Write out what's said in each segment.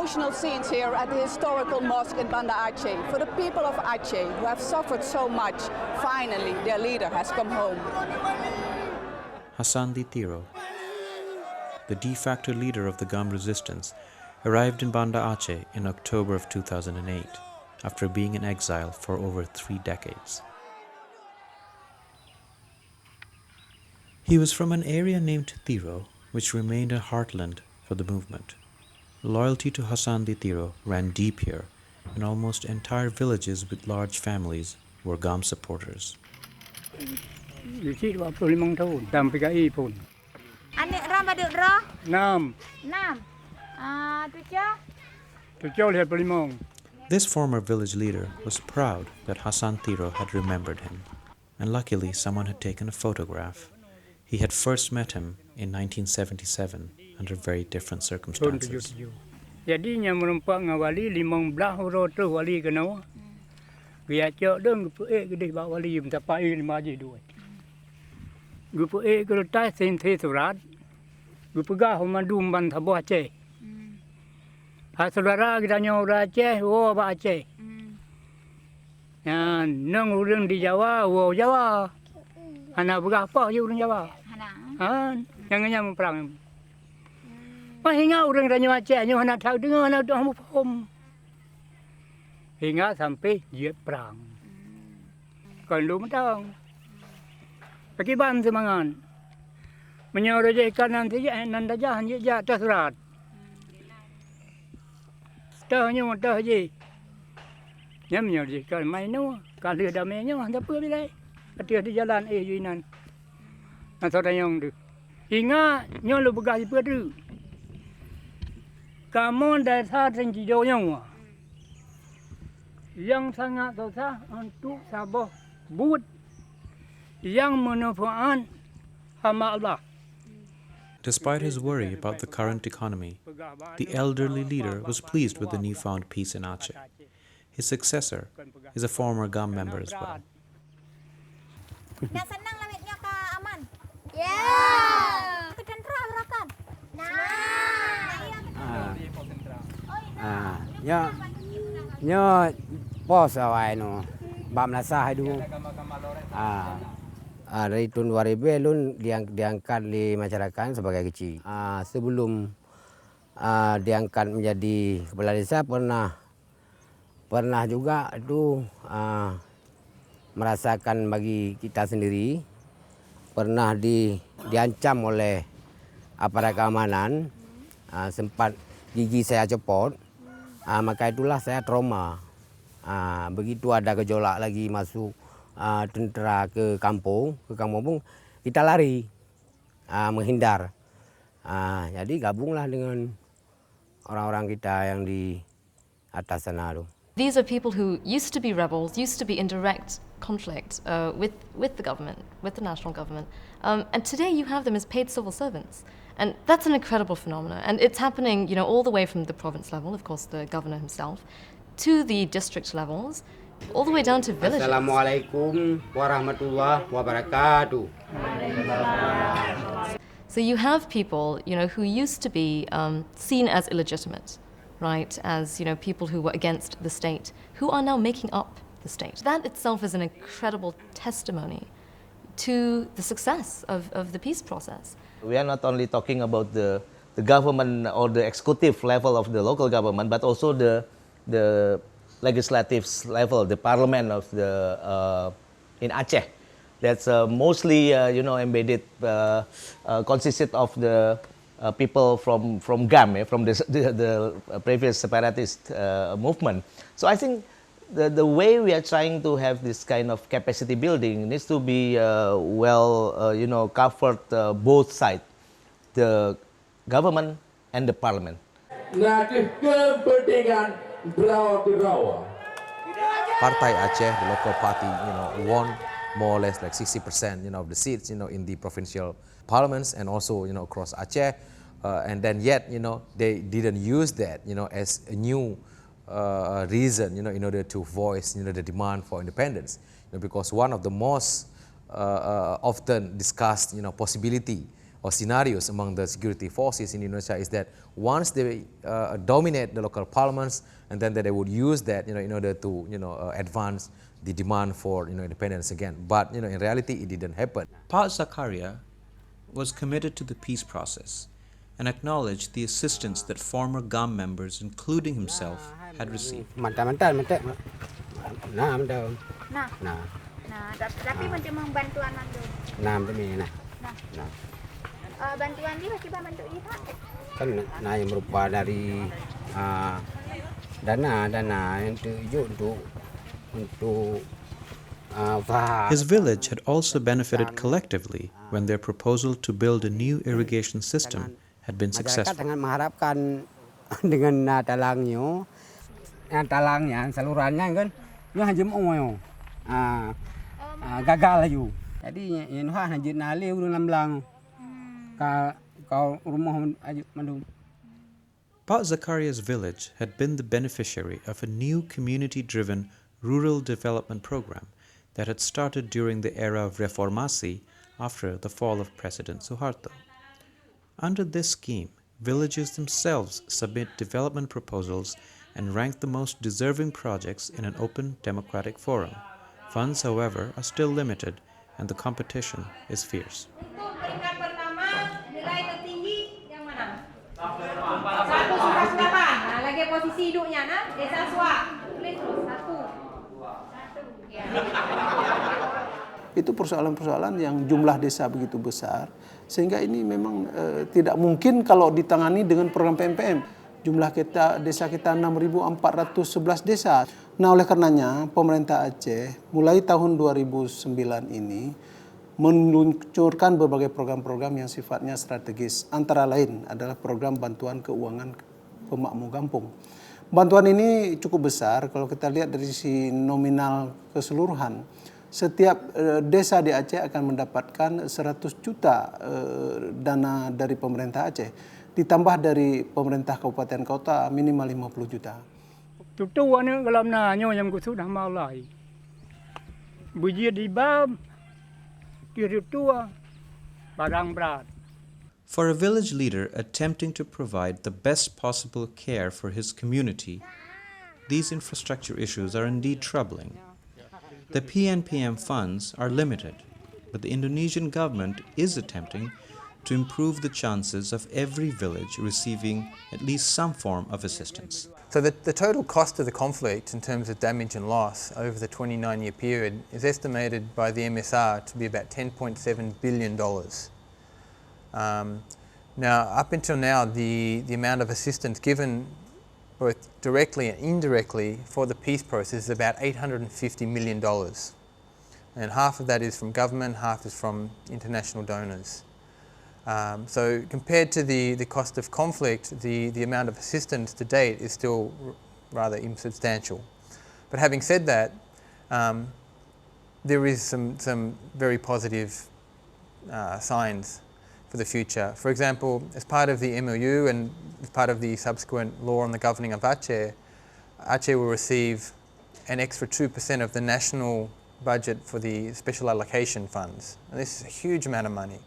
emotional scenes here at the historical mosque in Banda Aceh. For the people of Aceh who have suffered so much, finally their leader has come home. Hassan Tiro, the de facto leader of the Gam resistance, arrived in Banda Aceh in October of 2008 after being in exile for over 3 decades. He was from an area named Tiro, which remained a heartland for the movement. Loyalty to Hassan Tiro ran deep here, and almost entire villages with large families were Gam supporters. This former village leader was proud that Hassan Tiro had remembered him, and luckily someone had taken a photograph. He had first met him in 1977 under very different circumstances. Jadinya merempak dengan wali 15 tu wali kena. Biar cak deng pu gede bak wali minta pai 5 je 2. Gu pu ke letai sen the surat. Gu pegah mandum ban thabah Aceh. Ha saudara kita nyora Aceh, wo bak Aceh. Ya nang urang di Jawa, wo Jawa. Ana berapa je urang Jawa? Ha, jangan perang. Hingga orang tanya Aceh, nak tahu dengar, nak tahu faham. Hingga sampai dia perang. Kalau lu mentang, pakai ban semangat. Menyorojkan nanti nanti jahan je atas surat. Tahnya tah je. Yang menyorojkan main nu, kalau ada mainnya, anda apa bila? Ketika di jalan juinan. Nanti ada yang tu. Hingga nyolo begas perdu. Kamu dasar sendirinya, yang sangat susah untuk sabar buat, yang manfaat hamba Allah. Despite his worry about the current economy, the elderly leader was pleased with the newfound peace in Aceh. His successor is a former Gam member as well. Pos awal no, bam lasah itu. Dari tahun 2000 lun diangkat di masyarakat sebagai kecil. Sebelum diangkat menjadi kepala desa pernah juga itu merasakan bagi kita sendiri, pernah diancam oleh aparat keamanan, sempat gigi saya copot. Maka itulah saya trauma. Begitu ada gejolak lagi masuk tentera ke kampung pun kita lari, menghindar. Jadi gabunglah dengan orang-orang kita yang di atas sana tu. These are people who used to be rebels, used to be in direct conflict with the government, with the national government, and today you have them as paid civil servants. And that's an incredible phenomenon, and it's happening, all the way from the province level, of course, the governor himself, to the district levels, all the way down to villages. Assalamualaikum warahmatullahi wabarakatuh. So you have people, who used to be seen as illegitimate, right, as people who were against the state, who are now making up the state. That itself is an incredible testimony to the success of the peace process. We are not only talking about the government or the executive level of the local government, but also the legislative level, the parliament of in Aceh. That's mostly embedded, consisted of the people from GAM, from the previous separatist movement. So I think the way we are trying to have this kind of capacity building needs to be covered both sides, the government and the parliament. Partai Aceh, the local party, won more or less like 60%, of the seats, in the provincial parliaments and also, across Aceh. And then yet, they didn't use that, as a new reason, in order to voice, the demand for independence. Because one of the most often discussed, possibility or scenarios among the security forces in Indonesia is that once they dominate the local parliaments, and then they would use that, in order to, advance the demand for, independence again. But, in reality, it didn't happen. Pa Zakaria was committed to the peace process and acknowledged the assistance that former GAM members, including himself, had received. Tapi macam bantuan mandu. Bantuan dia bagi bantu ini tak? Kan yang berupa dari dana yang untuk His village had also benefited collectively when their proposal to build a new irrigation system had been successful. Masyarakat mengharapkan dengan talangnya salurannya kan, dia hanya mau gagal aja. Jadi yang hanya nali udah namblang kau rumah mandum. Pa Zakaria's village had been the beneficiary of a new community-driven rural development program that had started during the era of Reformasi after the fall of President Suharto. Under this scheme, villages themselves submit development proposals and rank the most deserving projects in an open democratic forum. Funds, however, are still limited and the competition is fierce. Peringkat pertama nilai tertinggi yang mana? 1/8. Nah, lagi posisi hidupnya Desa Suak. Tulis terus 1. Itu persoalan-persoalan yang jumlah desa begitu besar, sehingga ini memang tidak mungkin kalau ditangani dengan program PMPM. Jumlah desa kita 6.411 desa. Nah, oleh karenanya pemerintah Aceh mulai tahun 2009 ini meluncurkan berbagai program-program yang sifatnya strategis. Antara lain adalah program bantuan keuangan pemakmur kampung. Bantuan ini cukup besar kalau kita lihat dari sisi nominal keseluruhan. Setiap desa di Aceh akan mendapatkan 100 juta dana dari pemerintah Aceh. Ditambah dari pemerintah kabupaten kota minimal 50 juta. Tutua ni kalau nanya yang sudah malai. Bujia di bab, diri tua, barang berat. For a village leader attempting to provide the best possible care for his community, these infrastructure issues are indeed troubling. The PNPM funds are limited, but the Indonesian government is attempting to improve the chances of every village receiving at least some form of assistance. So the total cost of the conflict in terms of damage and loss over the 29-year period is estimated by the MSR to be about $10.7 billion. Now, up until now, the amount of assistance given both directly and indirectly for the peace process is about $850 million. And half of that is from government, half is from international donors. So compared to the cost of conflict, the amount of assistance to date is still rather insubstantial. But having said that, there is some very positive signs for the future. For example, as part of the MOU and as part of the subsequent law on the governing of Aceh, Aceh will receive an extra 2% of the national budget for the special allocation funds. And this is a huge amount of money.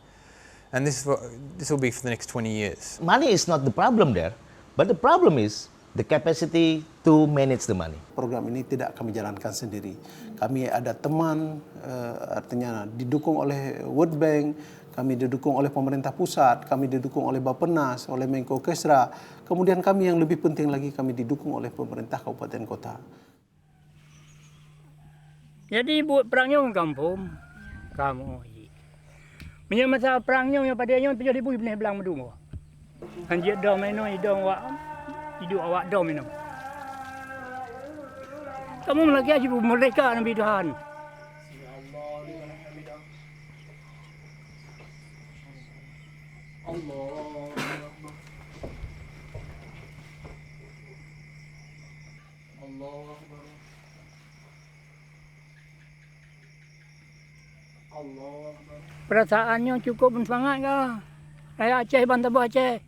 And this will be for the next 20 years. Money is not the problem there, but the problem is the capacity to manage the money. Program ini tidak kami jalankan sendiri. Kami ada teman, artinya didukung oleh World Bank, kami didukung oleh pemerintah pusat, kami didukung oleh Bappenas, oleh Menko Kesra. Kemudian kami yang lebih penting lagi, kami didukung oleh pemerintah kabupaten kota. Jadi buat perangnya orang kampung, kamu. Punya masa perangnya yang padanya 7,000 benih belang medung. Anjir dah minum hidung awak, hidup awak dah minum. Kamu lagi aja mereka Nabi Tuhan. Perasaannya cukup bersemangat ke? Saya Aceh, Bantabuh Aceh.